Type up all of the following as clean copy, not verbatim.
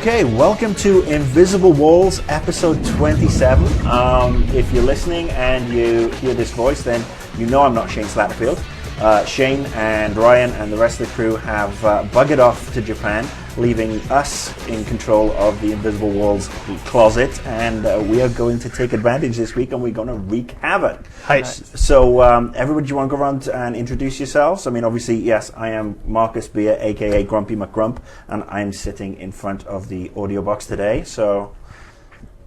Okay, welcome to Invisible Walls, episode 27. If you're listening and you hear this voice, then you know I'm not Shane Slatterfield. Shane and Ryan and the rest of the crew have buggered off to Japan, leaving us in control of the Invisible Walls closet, and we are going to take advantage this week, and we're going to wreak havoc. Hi. So, everybody, do you want to go around and introduce yourselves? I mean, obviously, yes, I am Marcus Beer, aka Grumpy McGrump, and I'm sitting in front of the audio box today. So,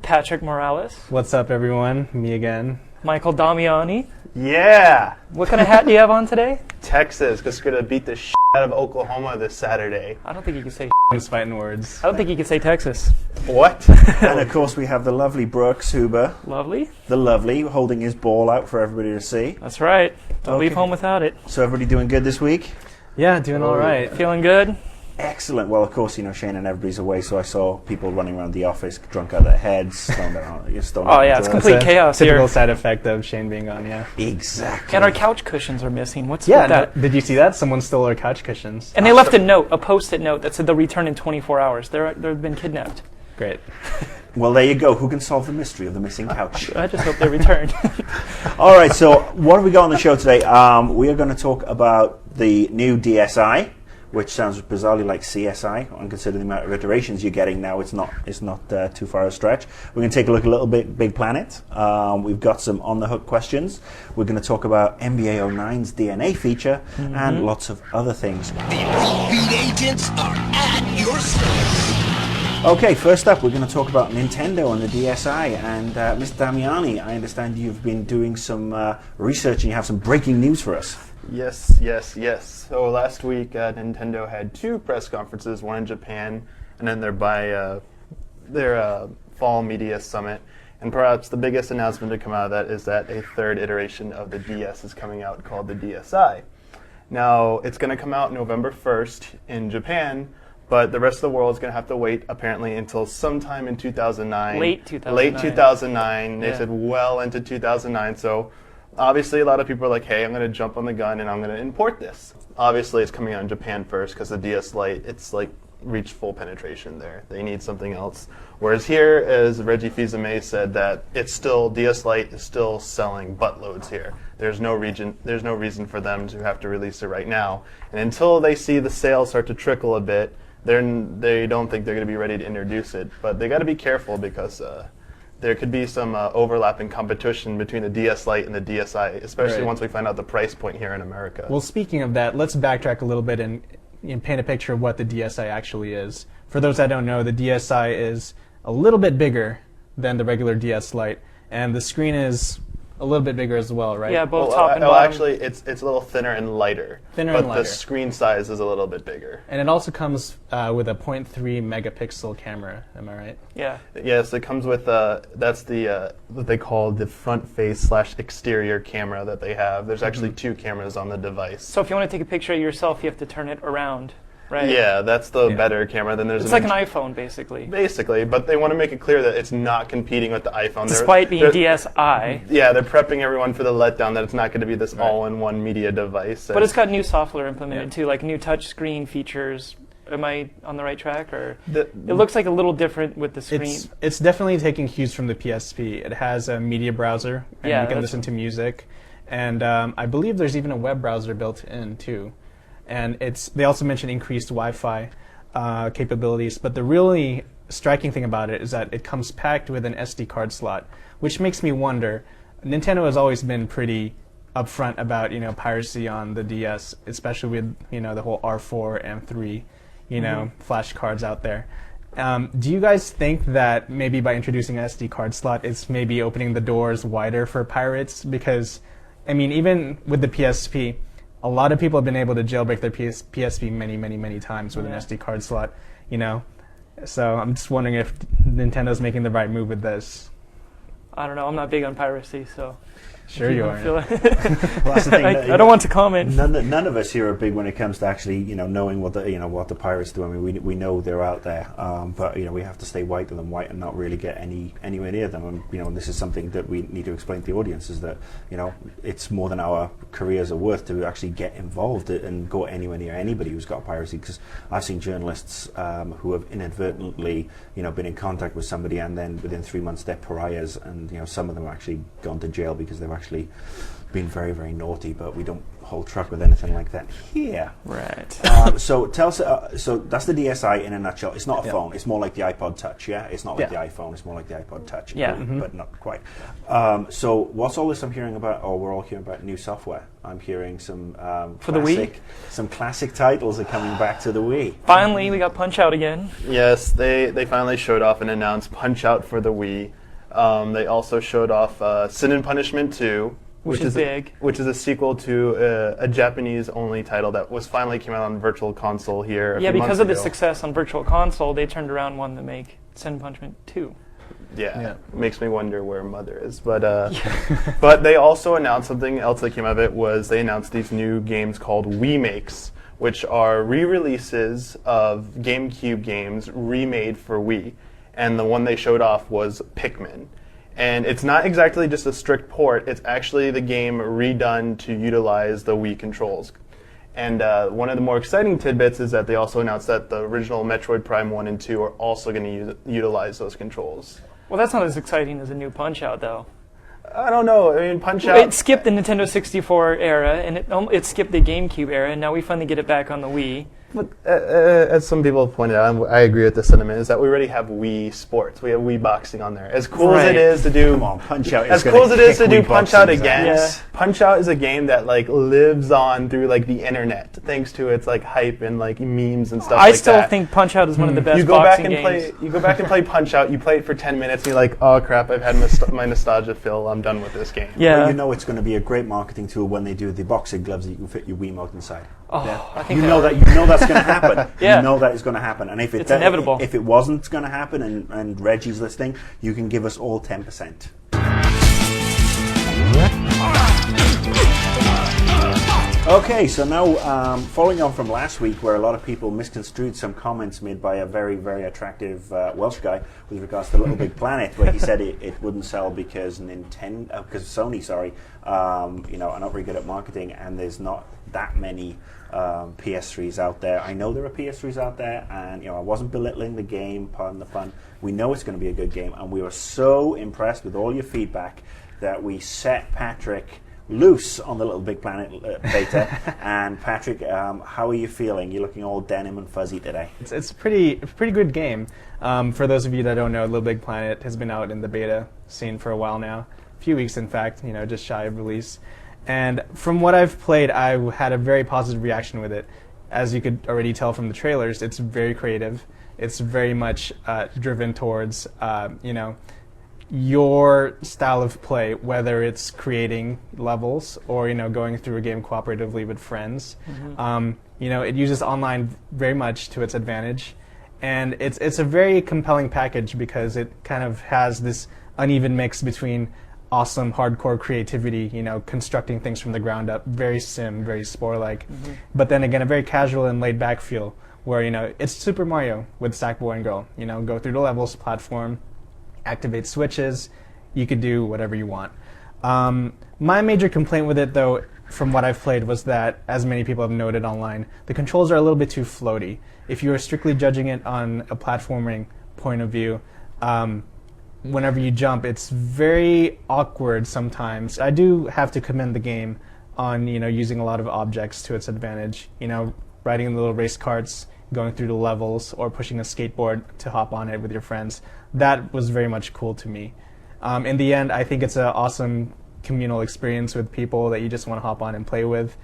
Patrick Morales. What's up, everyone? Me again. Michael Damiani. Yeah! What kind of hat do you have on today? Texas, because we're going to beat the shit out of Oklahoma this Saturday. I don't think you can say Just fighting words. I don't think you can say Texas. What? and of course, we have the lovely Brooks Huber, Lovely. the lovely, holding his ball out for everybody to see. That's right. Don't leave Okay. home without it. So, everybody doing good this week? Yeah, doing all right. Feeling good? Excellent. Well, of course, you know, Shane and everybody's away, so I saw people running around the office, drunk out of their heads, stoned out. Oh, yeah, it's complete It's a chaos typical here. side effect of Shane being on, yeah. Exactly. And our couch cushions are missing. What's Yeah, with that? did you see that? Someone stole our couch cushions. And they left a note, a post-it note that said they'll return in 24 hours. They've been kidnapped. Great. Well, there you go. Who can solve the mystery of the missing couch? I just hope they return. All right, so what have we got on the show today? We are going to talk about the new DSi, which sounds bizarrely like CSI, and consider the amount of iterations you're getting now. It's not too far a stretch. We're going to take a look at a little bit Big Planet. We've got some on-the-hook questions. We're going to talk about NBA 09's DNA feature and lots of other things. The Beat agents are at your service. Okay, first up, we're going to talk about Nintendo and the DSi. And Mr. Damiani, I understand you've been doing some research and you have some breaking news for us. Yes. So last week, Nintendo had two press conferences, one in Japan, and then their fall media summit. And perhaps the biggest announcement to come out of that is that a third iteration of the DS is coming out called the DSi. Now, it's going to come out November 1st in Japan, but the rest of the world is going to have to wait, apparently, until sometime in 2009. Late 2009. Late 2009. They Yeah. said well into 2009. So obviously, a lot of people are like, hey, I'm going to jump on the gun and I'm going to import this. Obviously, it's coming out in Japan first because the DS Lite, it's like reached full penetration there. They need something else. Whereas here, as Reggie Fils-Aimé said, that DS Lite is still selling buttloads here. There's no reason for them to have to release it right now. And until they see the sales start to trickle a bit, they don't think they're going to be ready to introduce it. But they got to be careful because there could be some overlapping competition between the DS Lite and the DSi, especially Right. once we find out the price point here in America. Well, speaking of that, let's backtrack a little bit and paint a picture of what the DSi actually is. For those that don't know, the DSi is a little bit bigger than the regular DS Lite, and the screen is a little bit bigger as well, right? Yeah, both well, top and bottom. actually, it's a little thinner and lighter. Thinner but and lighter. the screen size is a little bit bigger. And it also comes with a 0.3 megapixel camera, am I right? Yeah. Yes, it comes with that's the what they call the front face / exterior camera that they have. There's actually two cameras on the device. So if you want to take a picture of yourself, you have to turn it around, right? Yeah, that's the better camera. Then there's It's like an iPhone, basically. basically, but they want to make it clear that it's not competing with the iPhone. Despite being They're- DSi. Yeah, they're prepping everyone for the letdown that it's not going to be this all-in-one media device. But it's got new software implemented too, like new touch screen features. Am I on the right track? Or it looks like a little different with the screen. It's definitely taking cues from the PSP. It has a media browser, and Yeah, you can that's- listen to music. And I believe there's even a web browser built in, too. And they also mentioned increased Wi-Fi capabilities. But the really striking thing about it is that it comes packed with an SD card slot, which makes me wonder. Nintendo has always been pretty upfront about piracy on the DS, especially with the whole R4, M3, flash cards out there. Do you guys think that maybe by introducing an SD card slot, it's maybe opening the doors wider for pirates? Because, I mean, even with the PSP, a lot of people have been able to jailbreak their PSP many, many, many times with an SD card slot, So I'm just wondering if Nintendo's making the right move with this. I don't know. I'm not big on piracy, so. Sure you are. Well, that's the thing. I don't want to comment. None of us here are big when it comes to actually, knowing what the pirates do. I mean, we know they're out there, but we have to stay white to them, white, and not really get anywhere near them. And this is something that we need to explain to the audience: is that it's more than our careers are worth to actually get involved and go anywhere near anybody who's got piracy. Because I've seen journalists who have inadvertently, been in contact with somebody, and then within 3 months they're pariahs, and some of them have actually gone to jail because they've actually been very, very naughty, but we don't hold truck with anything like that here. Right. So tell us. So that's the DSi in a nutshell. It's not a phone. It's more like the iPod Touch. Yeah. It's not like the iPhone. It's more like the iPod Touch. Yeah. But not quite. So what's all this I'm hearing about? Or we're all hearing about new software. I'm hearing some for the Wii. Some classic titles are coming back to the Wii. Finally, we got Punch Out again. Yes, they finally showed off and announced Punch Out for the Wii. They also showed off Sin and Punishment 2, which is big. Which is a sequel to a Japanese-only title that finally came out on Virtual Console here. Yeah, because of the ago. success on Virtual Console, they turned around one to make Sin and Punishment 2. Yeah, makes me wonder where Mother is. But but they also announced something else that came out of it. Was they announced these new games called Wii Makes, which are re-releases of GameCube games remade for Wii. And the one they showed off was Pikmin. And it's not exactly just a strict port, it's actually the game redone to utilize the Wii controls. And one of the more exciting tidbits is that they also announced that the original Metroid Prime 1 and 2 are also going to utilize those controls. Well, that's not as exciting as a new Punch-Out, though. I don't know. I mean, Punch-Out... It skipped the Nintendo 64 era, and it skipped the GameCube era, and now we finally get it back on the Wii. But as some people have pointed out, and I agree with the sentiment, is that we already have Wii Sports. We have Wii Boxing on there. As cool as it is to do, Come on, Punch-Out. as cool as it is to do Punch-Out again, Yeah. Punch-Out is a game that lives on through the internet, thanks to its hype and memes and stuff. I still think Punch-Out is one of the best you go back boxing and games. play. You go back and play Punch-Out. You play it for 10 minutes, and you're like, "Oh crap! I've had my nostalgia fill. I'm done with this game." Yeah. Well, it's going to be a great marketing tool when they do the boxing gloves that you can fit your Wiimote inside. Oh, I think You know that's going to happen. Yeah. You know that is going to happen. And if It's inevitable. If it wasn't going to happen, and Reggie's listening, you can give us all 10%. Okay, so now following on from last week, where a lot of people misconstrued some comments made by a very, very attractive Welsh guy with regards to Little Big Planet, where he said it wouldn't sell because Sony, are not very good at marketing, and there's not that many PS3s out there. I know there are PS3s out there, and I wasn't belittling the game, pardon the pun. We know it's going to be a good game, and we were so impressed with all your feedback that we set Patrick loose on the Little Big Planet beta. And Patrick, how are you feeling? You're looking all denim and fuzzy today. It's a pretty good game. For those of you that don't know, Little Big Planet has been out in the beta scene for a while now, a few weeks in fact, just shy of release. And from what I've played, I had a very positive reaction with it. As you could already tell from the trailers, it's very creative. It's very much driven towards, your style of play, whether it's creating levels or going through a game cooperatively with friends. It uses online very much to its advantage, and it's a very compelling package because it kind of has this uneven mix between awesome hardcore creativity, constructing things from the ground up, very sim, very Spore-like, but then again a very casual and laid back feel where it's Super Mario with Sackboy and Girl. Go through the levels, platform, activate switches, you could do whatever you want. My major complaint with it, though, from what I've played, was that, as many people have noted online, the controls are a little bit too floaty. If you are strictly judging it on a platforming point of view, whenever you jump, it's very awkward sometimes. I do have to commend the game on using a lot of objects to its advantage. Riding in the little race carts, going through the levels, or pushing a skateboard to hop on it with your friends. That was very much cool to me. In the end, I think it's an awesome communal experience with people that you just want to hop on and play with.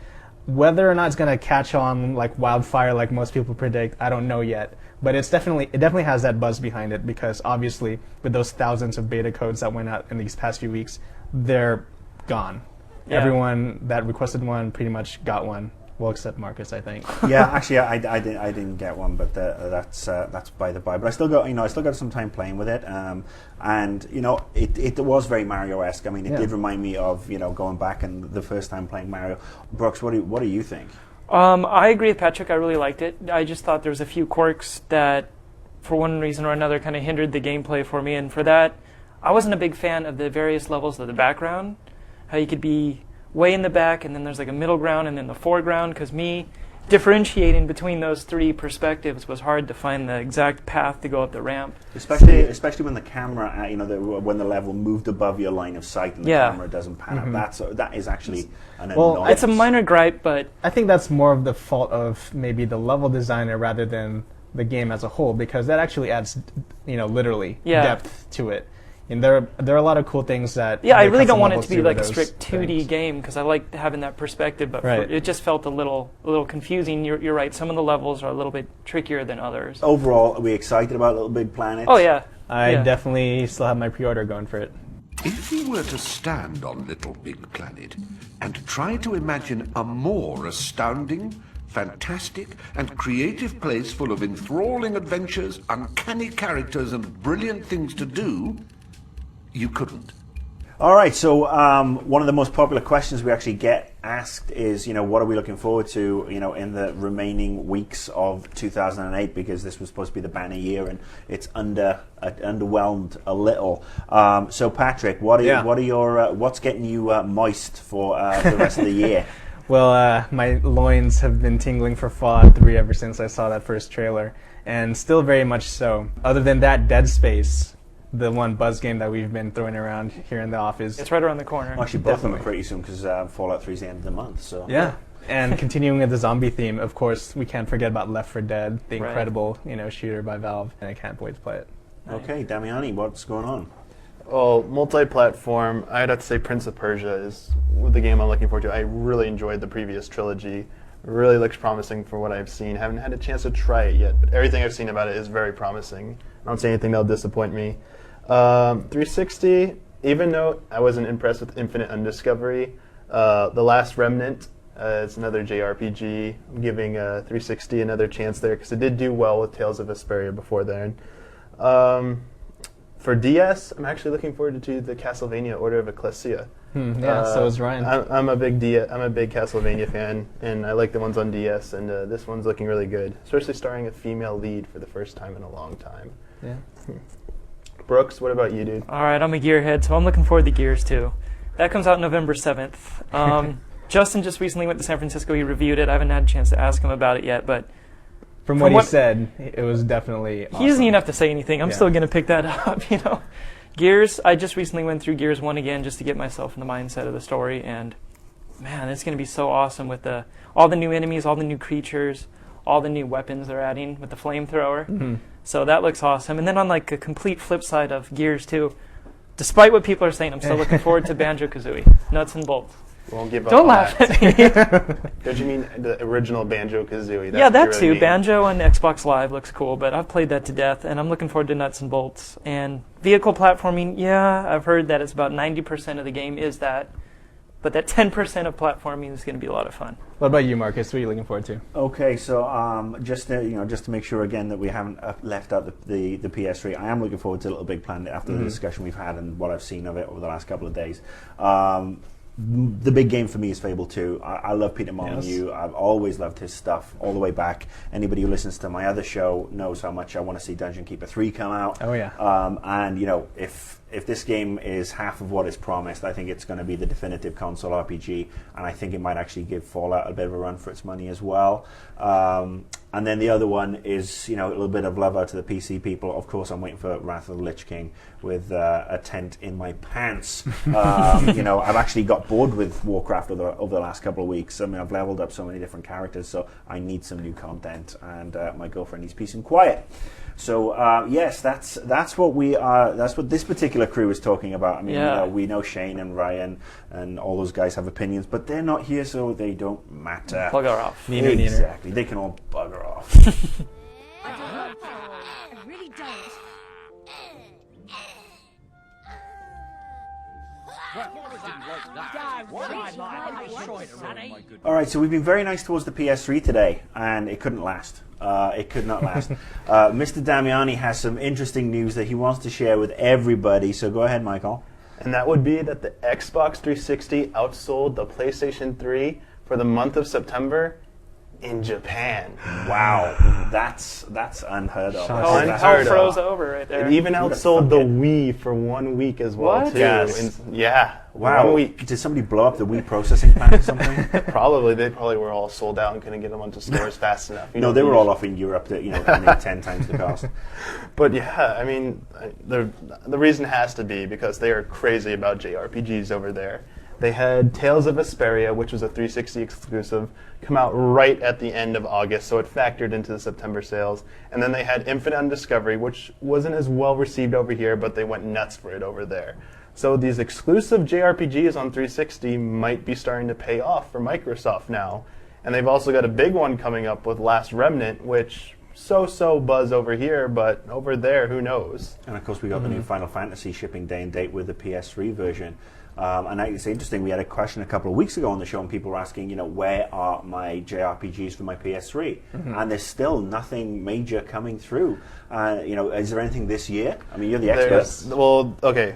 Whether or not it's going to catch on like wildfire, like most people predict, I don't know yet. But it definitely has that buzz behind it, because obviously with those thousands of beta codes that went out in these past few weeks, they're gone. Yeah. Everyone that requested one pretty much got one Well, except Marcus, I think. Yeah, actually, I didn't get one, but that's by the by. But I still got some time playing with it, and it was very Mario-esque. I mean, it did remind me of going back and the first time playing Mario. Brooks, what do you think? I agree with Patrick. I really liked it. I just thought there was a few quirks that, for one reason or another, kind of hindered the gameplay for me, and for that, I wasn't a big fan of the various levels of the background. How you could be way in the back, and then there's like a middle ground, and then the foreground. Because me, differentiating between those three perspectives was hard to find the exact path to go up the ramp. Especially when the camera, when the level moved above your line of sight and the camera doesn't pan up. That is actually an annoyance. It's a minor gripe, but I think that's more of the fault of maybe the level designer rather than the game as a whole, because that actually adds, literally depth to it. And there are a lot of cool things that... Yeah, I really don't want it to be like a strict 2D game, because I like having that perspective, but it just felt a little confusing. You're right, some of the levels are a little bit trickier than others. Overall, are we excited about Little Big Planet? Oh, yeah. I definitely still have my pre-order going for it. If you were to stand on Little Big Planet and try to imagine a more astounding, fantastic, and creative place full of enthralling adventures, uncanny characters, and brilliant things to do, you couldn't. All right, so one of the most popular questions we actually get asked is, what are we looking forward to, in the remaining weeks of 2008, because this was supposed to be the banner year, and it's underwhelmed a little. So, Patrick, what's getting you moist for the rest of the year? Well, my loins have been tingling for Fallout 3 ever since I saw that first trailer, and still very much so. Other than that, Dead Space, the one buzz game that we've been throwing around here in the office. It's right around the corner. Well, actually, both of them are pretty soon, because Fallout 3 is the end of the month. So yeah. And continuing with the zombie theme, of course, we can't forget about Left 4 Dead, the incredible shooter by Valve, and I can't wait to play it. Okay, Damiani, what's going on? Well, multi-platform, I'd have to say Prince of Persia is the game I'm looking forward to. I really enjoyed the previous trilogy. Really looks promising for what I've seen. Haven't had a chance to try it yet, but everything I've seen about it is very promising. I don't see anything that'll disappoint me. 360, even though I wasn't impressed with Infinite Undiscovery, The Last Remnant, it's another JRPG. I'm giving 360 another chance there, because it did do well with Tales of Vesperia before then. For DS, I'm actually looking forward to the Castlevania Order of Ecclesia. So is Ryan. I'm a big Castlevania fan, and I like the ones on DS, and this one's looking really good, especially starring a female lead for the first time in a long time. Yeah. Brooks, what about you, dude? All right, I'm a Gearhead, so I'm looking forward to Gears 2. That comes out November 7th. Justin just recently went to San Francisco. He reviewed it. I haven't had a chance to ask him about it yet, but from what he said, it was definitely awesome. He doesn't even have to say anything. I'm still going to pick that up, Gears, I just recently went through Gears 1 again just to get myself in the mindset of the story, and man, it's going to be so awesome with all the new enemies, all the new creatures, all the new weapons they're adding with the flamethrower. Mm-hmm. So that looks awesome. And then on like a complete flip side of Gears 2, despite what people are saying, I'm still looking forward to Banjo-Kazooie. Nuts and bolts. Won't give up. Don't laugh at me. Don't you mean the original Banjo-Kazooie? Yeah, that too. Banjo on Xbox Live looks cool, but I've played that to death, and I'm looking forward to Nuts and Bolts. And vehicle platforming, yeah, I've heard that it's about 90% of the game is that, but that 10% of platforming is going to be a lot of fun. What about you, Marcus? What are you looking forward to? Okay, so just to make sure again that we haven't left out the PS3, I am looking forward to Little Big Planet after the discussion we've had and what I've seen of it over the last couple of days. The big game for me is Fable 2. I love Peter Molyneux. Yes. I've always loved his stuff all the way back. Anybody who listens to my other show knows how much I want to see Dungeon Keeper 3 come out. Oh, yeah. And, if this game is half of what is promised, I think it's going to be the definitive console RPG, and I think it might actually give Fallout a bit of a run for its money as well. And then the other one is, a little bit of love out to the PC people. Of course, I'm waiting for Wrath of the Lich King with a tent in my pants. I've actually got bored with Warcraft over the last couple of weeks. I mean, I've leveled up so many different characters, so I need some new content, and my girlfriend needs peace and quiet. So yes, that's what we are. That's what this particular crew is talking about. I mean, we know Shane and Ryan and all those guys have opinions, but they're not here, so they don't matter. Bugger off. Exactly. They can all bugger off. I really don't. All right, so we've been very nice towards the PS3 today, and it couldn't last. It could not last. Mr. Damiani has some interesting news that he wants to share with everybody, so go ahead, Michael. And that would be that the Xbox 360 outsold the PlayStation 3 for the month of September in Japan. Wow, that's unheard of. Hell Unheard of. froze over right there. It even Who'da outsold the thunk it? Wii for 1 week as well, What? too. Yes. Yeah. Wow, 1 week. did somebody blow up the Wii processing plant or something? Probably. They probably were all sold out and couldn't get them onto stores fast enough. No, they were all off in Europe that, made 10 times the cost. But yeah, I mean, the reason has to be because they are crazy about JRPGs over there. They had Tales of Vesperia, which was a 360 exclusive, come out right at the end of August, so it factored into the September sales. And then they had Infinite Undiscovery, which wasn't as well received over here, but they went nuts for it over there. So these exclusive JRPGs on 360 might be starting to pay off for Microsoft now. And they've also got a big one coming up with Last Remnant, which so buzz over here, but over there, who knows? And of course, we got the new Final Fantasy shipping day and date with the PS3 version. And it's interesting, we had a question a couple of weeks ago on the show, and people were asking, where are my JRPGs for my PS3? And there's still nothing major coming through. Is there anything this year? I mean, you're the expert. Well, okay.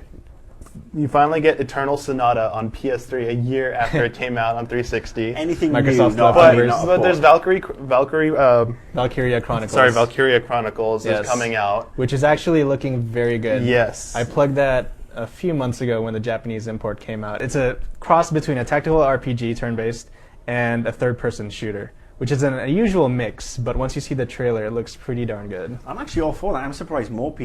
You finally get Eternal Sonata on PS3 a year after it came out on 360. Anything Microsoft new? Not leftovers. not a But there's port. Valkyria Chronicles. Valkyria Chronicles Yes. is coming out. Which is actually looking very good. Yes. I plugged that a few months ago when the Japanese import came out. It's a cross between a tactical RPG, turn-based, and a third-person shooter, which is an unusual mix, but once you see the trailer, it looks pretty darn good. I'm actually all for that. I'm surprised more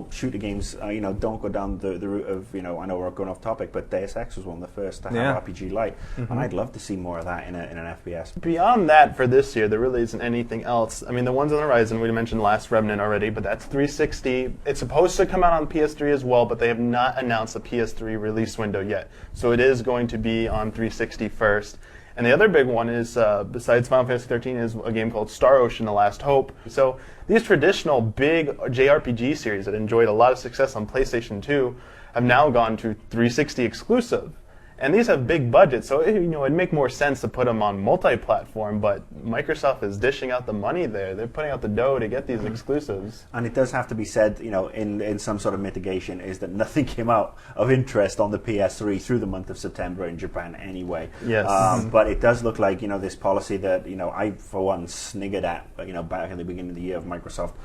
shooter games, don't go down the route of, I know we're going off topic, but Deus Ex was one of the first to have Yeah. RPG Lite, and I'd love to see more of that in an FPS. Beyond that, for this year, there really isn't anything else. I mean, the ones on the horizon, we mentioned Last Remnant already, but that's 360. It's supposed to come out on PS3 as well, but they have not announced a PS3 release window yet. So it is going to be on 360 first. And the other big one is, besides Final Fantasy 13, is a game called Star Ocean: The Last Hope. So these traditional big JRPG series that enjoyed a lot of success on PlayStation 2 have now gone to 360 exclusive. And these have big budgets, so it'd make more sense to put them on multi-platform, but Microsoft is dishing out the money there. They're putting out the dough to get these exclusives. And it does have to be said, in some sort of mitigation, is that nothing came out of interest on the PS3 through the month of September in Japan anyway. Yes. But it does look like, this policy that, I, for one, sniggered at, back at the beginning of the year of Microsoft,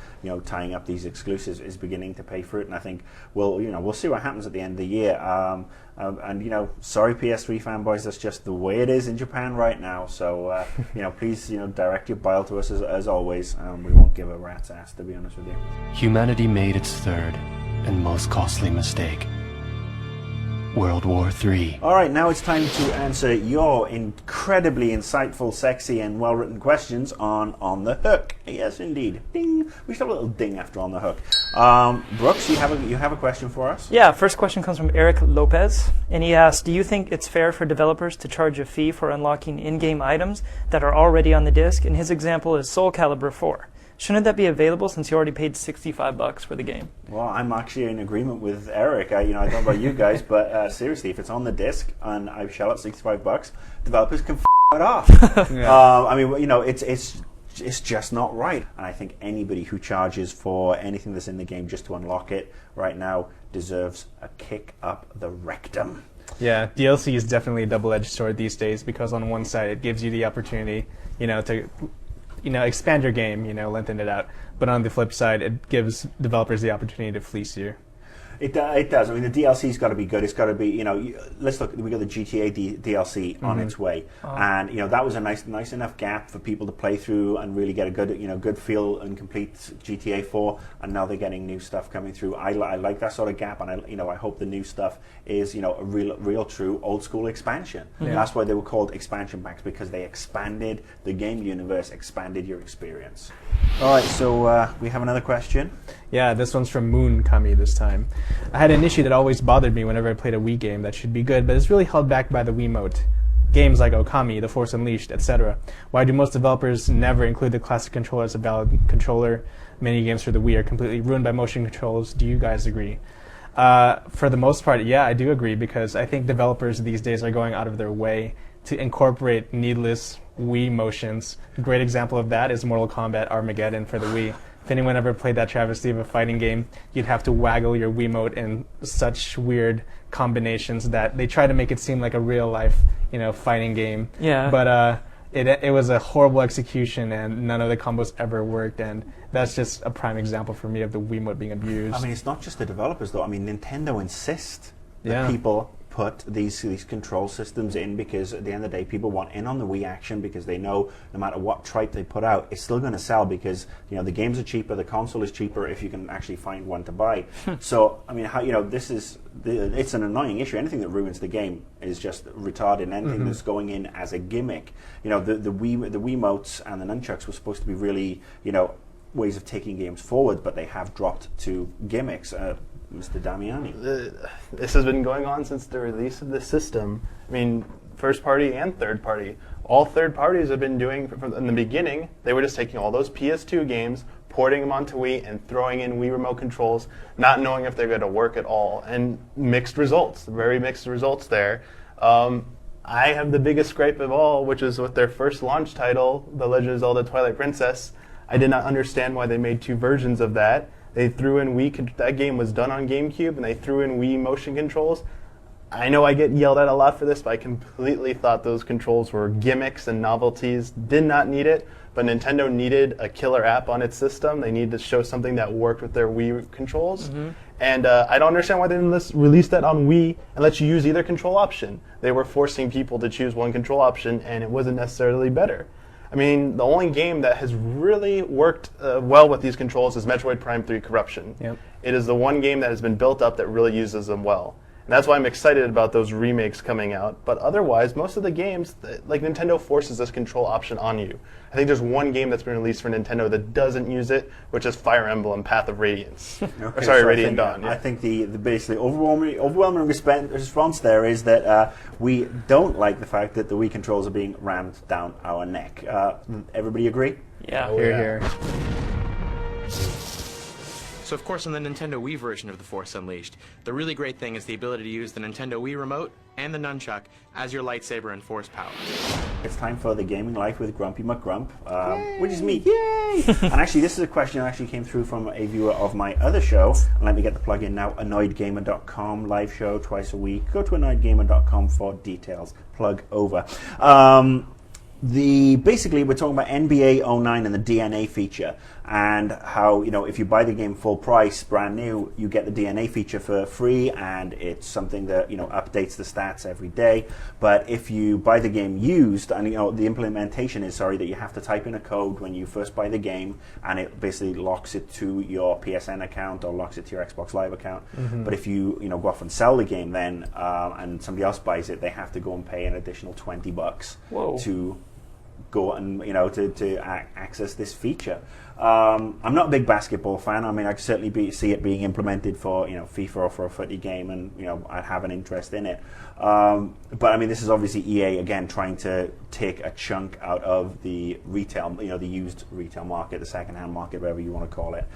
tying up these exclusives is beginning to pay fruit. And I think we'll see what happens at the end of the year. Sorry PS3 fanboys, that's just the way it is in Japan right now. So, please, direct your bile to us as always. We won't give a rat's ass, to be honest with you. Humanity made its third and most costly mistake. World War III. All right, now it's time to answer your incredibly insightful, sexy, and well-written questions on the hook. Yes, indeed. Ding. We should have a little ding after on the hook. Brooks, you have a question for us? Yeah, first question comes from Eric Lopez, and he asks, do you think it's fair for developers to charge a fee for unlocking in-game items that are already on the disc? And his example is Soul Calibur 4. Shouldn't that be available since you already paid $65 for the game? Well, I'm actually in agreement with Eric. I don't know about you guys, but seriously, if it's on the disc and I shell out $65, developers can it off. Yeah. It's just not right. And I think anybody who charges for anything that's in the game just to unlock it right now deserves a kick up the rectum. Yeah, DLC is definitely a double-edged sword these days because on one side it gives you the opportunity, to expand your game, lengthen it out. But on the flip side, it gives developers the opportunity to fleece you. It does. I mean, the DLC's got to be good. It's got to be, let's look. We got the GTA DLC on its way, and that was a nice enough gap for people to play through and really get a good feel and complete GTA 4. And now they're getting new stuff coming through. I like that sort of gap, and I hope the new stuff is a real true old school expansion. Yeah. That's why they were called expansion packs, because they expanded the game universe, expanded your experience. All right, so we have another question. Yeah, this one's from Moon Kami this time. I had an issue that always bothered me whenever I played a Wii game that should be good, but it's really held back by the Wiimote. Games like Okami, The Force Unleashed, etc. Why do most developers never include the classic controller as a valid controller? Many games for the Wii are completely ruined by motion controls. Do you guys agree? For the most part, yeah, I do agree, because I think developers these days are going out of their way to incorporate needless Wii motions. A great example of that is Mortal Kombat Armageddon for the Wii. If anyone ever played that travesty of a fighting game, you'd have to waggle your Wiimote in such weird combinations that they try to make it seem like a real life, fighting game. Yeah. But it was a horrible execution, and none of the combos ever worked, and that's just a prime example for me of the Wiimote being abused. I mean, it's not just the developers, though. I mean, Nintendo insist that Yeah. people put these control systems in, because at the end of the day, people want in on the Wii action, because they know no matter what tripe they put out, it's still going to sell, because the games are cheaper, the console is cheaper if you can actually find one to buy. So I mean, it's an annoying issue. Anything that ruins the game is just retarded. Anything that's going in as a gimmick, the Wiimotes and the nunchucks were supposed to be really ways of taking games forward, but they have dropped to gimmicks. Mr. Damiani. This has been going on since the release of the system. I mean, first party and third party. All third parties have been doing from in the beginning. They were just taking all those PS2 games, porting them onto Wii, and throwing in Wii remote controls, not knowing if they're going to work at all, and mixed results. Very mixed results there. I have the biggest gripe of all, which is with their first launch title, The Legend of Zelda Twilight Princess. I did not understand why they made two versions of that. They threw in that game was done on GameCube, and they threw in Wii motion controls. I know I get yelled at a lot for this, but I completely thought those controls were gimmicks and novelties. Did not need it, but Nintendo needed a killer app on its system. They needed to show something that worked with their Wii controls. And I don't understand why they didn't release that on Wii and let you use either control option. They were forcing people to choose one control option, and it wasn't necessarily better. I mean, the only game that has really worked well with these controls is Metroid Prime 3 Corruption. Yep. It is the one game that has been built up that really uses them well. And that's why I'm excited about those remakes coming out. But otherwise, most of the games, like Nintendo forces this control option on you. I think there's one game that's been released for Nintendo that doesn't use it, which is Fire Emblem Path of Radiance. Radiant Dawn. I think the basically overwhelming response there is that we don't like the fact that the Wii controls are being rammed down our neck. Everybody agree? Yeah. Here. So of course, on the Nintendo Wii version of The Force Unleashed, the really great thing is the ability to use the Nintendo Wii Remote and the Nunchuck as your lightsaber and force power. It's time for the gaming life with Grumpy McGrump, which is me. Yay! And actually, this is a question that actually came through from a viewer of my other show. And let me get the plug in now. AnnoyedGamer.com, live show twice a week. Go to AnnoyedGamer.com for details. Plug over. Basically, we're talking about NBA 09 and the DNA feature, and how, if you buy the game full price, brand new, you get the DNA feature for free, and it's something that, updates the stats every day. But if you buy the game used, and, the implementation is, that you have to type in a code when you first buy the game, and it basically locks it to your PSN account or locks it to your Xbox Live account. But if you, go off and sell the game then, and somebody else buys it, they have to go and pay an additional $20 Whoa. to go and to access this feature. I'm not a big basketball fan. I mean, I could certainly see it being implemented for FIFA or for a footy game, and I'd have an interest in it. But I mean, this is obviously EA again trying to take a chunk out of the retail, the used retail market, the second-hand market, whatever you want to call it.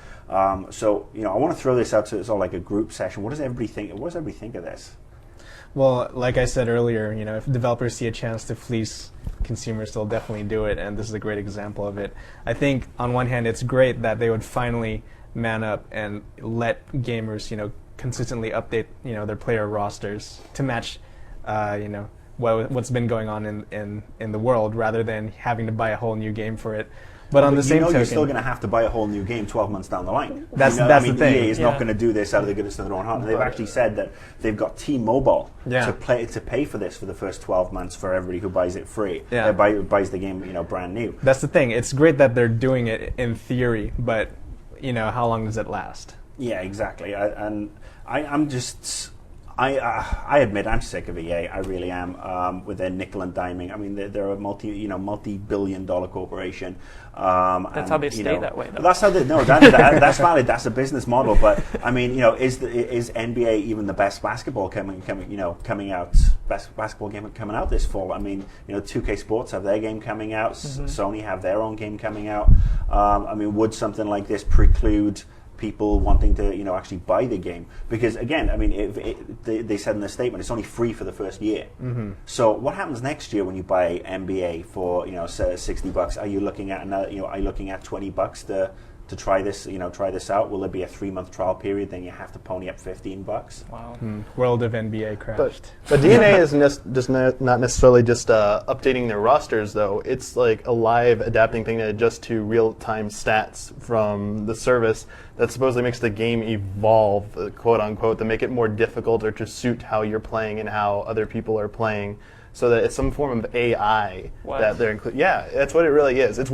So I want to throw this out to sort of like a group session. What does everybody think? What does everybody think of this? Well, like I said earlier, if developers see a chance to fleece consumers, they'll definitely do it, and this is a great example of it. I think, on one hand, it's great that they would finally man up and let gamers, consistently update, their player rosters to match, what's been going on in the world, rather than having to buy a whole new game for it. But on the same token, you're still going to have to buy a whole new game 12 months down the line. That's the thing. EA is not going to do this out of the goodness of their own heart. And they've actually said that they've got T-Mobile to pay for this for the first 12 months for everybody who buys it free. Yeah. Buys the game, brand new. That's the thing. It's great that they're doing it in theory, but how long does it last? Yeah, exactly. I admit I'm sick of EA. I really am, with their nickel and diming. I mean, they're a multi-billion-dollar corporation. That's how they stay that way, though. That's how that's valid. That's a business model. But I mean, is NBA even the best basketball coming out? Best basketball game coming out this fall. I mean, 2K Sports have their game coming out. Sony have their own game coming out. I mean, would something like this preclude people wanting to, actually buy the game. Because again, I mean, they said in the statement it's only free for the first year. Mm-hmm. So what happens next year when you buy NBA for $60? Are you looking at are you looking at $20 to try this out? Will there be a 3-month trial period? Then you have to pony up $15. Wow. World of NBA crashed. But DNA is just not necessarily just updating their rosters, though. It's like a live adapting thing that adjusts to real-time stats from the service that supposedly makes the game evolve, quote unquote, to make it more difficult or to suit how you're playing and how other people are playing. So that it's some form of AI that they're including. Yeah, that's what it really is. It's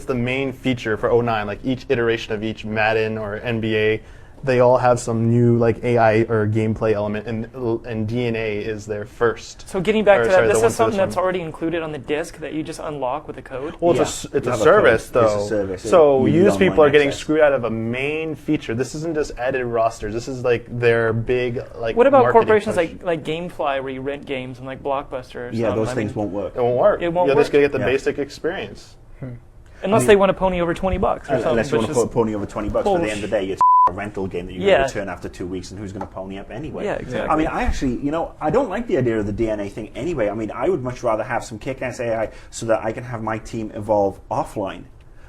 the main feature for 09. Like each iteration of each Madden or NBA, they all have some new like AI or gameplay element, and DNA is their first. So getting back to that, this is something that's already included on the disc that you just unlock with the code? Well, it's a service, though. It's a service. So used people are getting screwed out of a main feature. This isn't just added rosters. This is like their big like. What about corporations like GameFly, where you rent games and like Blockbuster? Or Yeah, those things won't work. It won't work. It won't You're work. just gonna get the basic experience. Unless they want to pony over $20 or something. Unless you want to put a pony over $20, but at the end of the day, it's a rental game that you're going to return after 2 weeks, and who's going to pony up anyway? Yeah, exactly. I mean, I actually, I don't like the idea of the DNA thing anyway. I mean, I would much rather have some kick-ass AI so that I can have my team evolve offline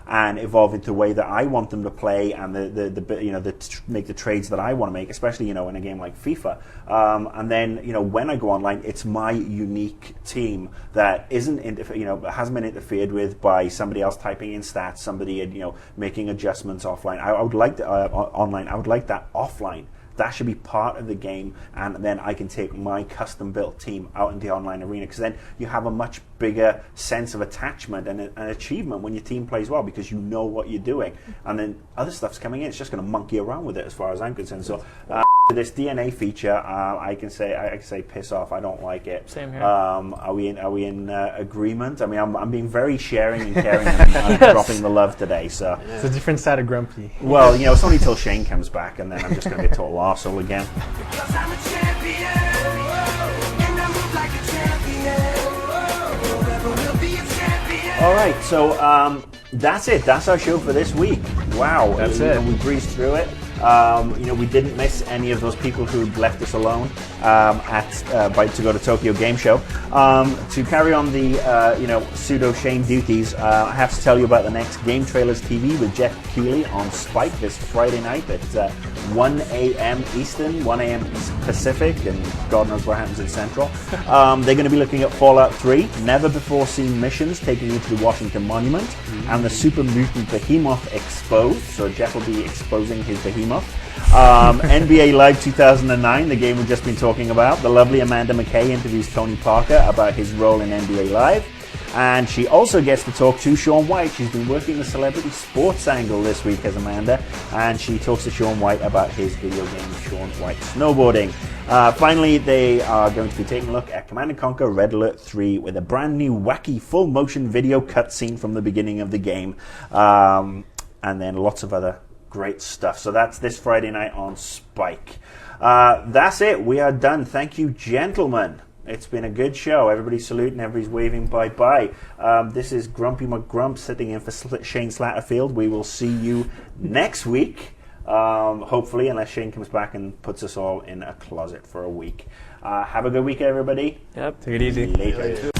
and evolve into the way that I want them to play, and make the trades that I want to make, especially in a game like FIFA. And then when I go online, it's my unique team that hasn't been interfered with by somebody else typing in stats, somebody making adjustments offline. I would like that online. I would like that offline. That should be part of the game, and then I can take my custom-built team out into the online arena, because then you have a much bigger sense of attachment and an achievement when your team plays well, because you know what you're doing. And then other stuff's coming in. It's just going to monkey around with it, as far as I'm concerned. So this DNA feature, I can say piss off. I don't like it. Same here. Are we in agreement? I mean, I'm being very sharing and caring and dropping the love today. So It's a different side of grumpy. well, it's only till Shane comes back, and then I'm just going to be a total arsehole again. Because I'm a champion, and I move like a champion. Forever will be a champion. All right, so that's it. That's our show for this week. Wow, That's it. We breezed through it. We didn't miss any of those people who left us alone to go to Tokyo Game Show. To carry on the pseudo Shane duties, I have to tell you about the next Game Trailers TV with Jeff Keighley on Spike this Friday night at 1 a.m. Eastern, 1 a.m. Pacific, and God knows what happens in Central. They're going to be looking at Fallout 3, never before seen missions taking you to the Washington Monument, and the Super Mutant Behemoth Exposed. So Jeff will be exposing his behemoth. NBA Live 2009, the game we've just been talking about. The lovely Amanda McKay interviews Tony Parker about his role in NBA Live. And she also gets to talk to Sean White. She's been working the celebrity sports angle this week as Amanda, and she talks to Sean White about his video game, Sean White Snowboarding. Finally, they are going to be taking a look at Command & Conquer Red Alert 3 with a brand new wacky full motion video cutscene from the beginning of the game. And then lots of other great stuff. So that's this Friday night on Spike. That's it. We are done. Thank you, gentlemen. It's been a good show. Everybody's saluting, everybody's waving bye-bye. This is Grumpy McGrump sitting in for Shane Slatterfield. We will see you next week, hopefully, unless Shane comes back and puts us all in a closet for a week. Have a good week, everybody. Yep. Take it easy. Later.